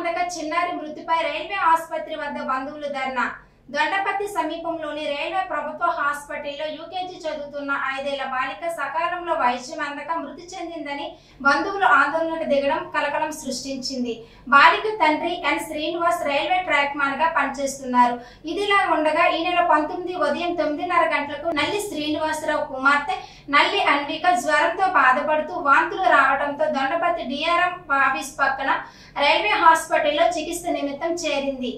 అందక చిన్నారి మృతిపై రైల్వే ఆసుపత్రి వద్ద బంధువులు ధర్నా. దొండపత్తి సమీపంలోని రైల్వే ప్రభుత్వ హాస్పిటల్లో యూకేజీ చదువుతున్న 5 ఏళ్ల బాలిక సకాలంలో వైద్యం అందక మృతి చెందిందని బంధువులు ఆందోళనకు దిగడం కలకలం సృష్టించింది. బాలిక తండ్రి ఎన్ శ్రీనివాస్ రైల్వే ట్రాక్ మ్యాన్ గా పనిచేస్తున్నారు. ఇదిలా ఉండగా ఈ నెల 19 ఉదయం 9:30 గంటలకు నల్లి శ్రీనివాసరావు కుమార్తె నల్లి అన్విక జ్వరంతో బాధపడుతూ వాంతులు రావడంతో దొండపత్తి డిఆర్ఎం ఆఫీస్ పక్కన రైల్వే హాస్పిటల్లో చికిత్స నిమిత్తం చేరింది.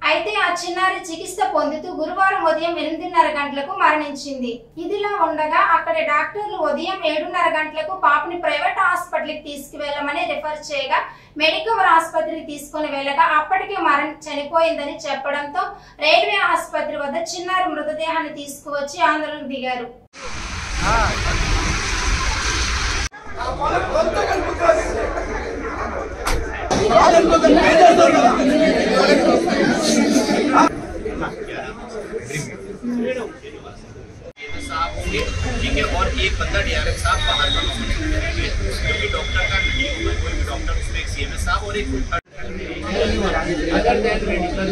అయితే ఆ చిన్నారి చికిత్స పొందుతూ గురువారం ఉదయం 8:30 గంటలకు మరణించింది. ఇదిలా ఉండగా అక్కడి డాక్టర్లు ఉదయం 7:30 గంటలకు పాపని ప్రైవేట్ హాస్పిటల్కి తీసుకువెళ్లమని రిఫర్ చేయగా మెడికవర్ ఆసుపత్రికి తీసుకుని వెళ్ళగా అప్పటికే చనిపోయిందని చెప్పడంతో రైల్వే ఆసుపత్రి వద్ద చిన్నారి మృతదేహాన్ని తీసుకువచ్చి ఆందోళనకు దిగారు. ठीक है, और एक बंदा डीआरएम साहब बाहर का क्योंकि डॉक्टर का नहीं होगा, कोई भी डॉक्टर उसमें एक सीएमएस साहब और एक अदर दैन मेडिकल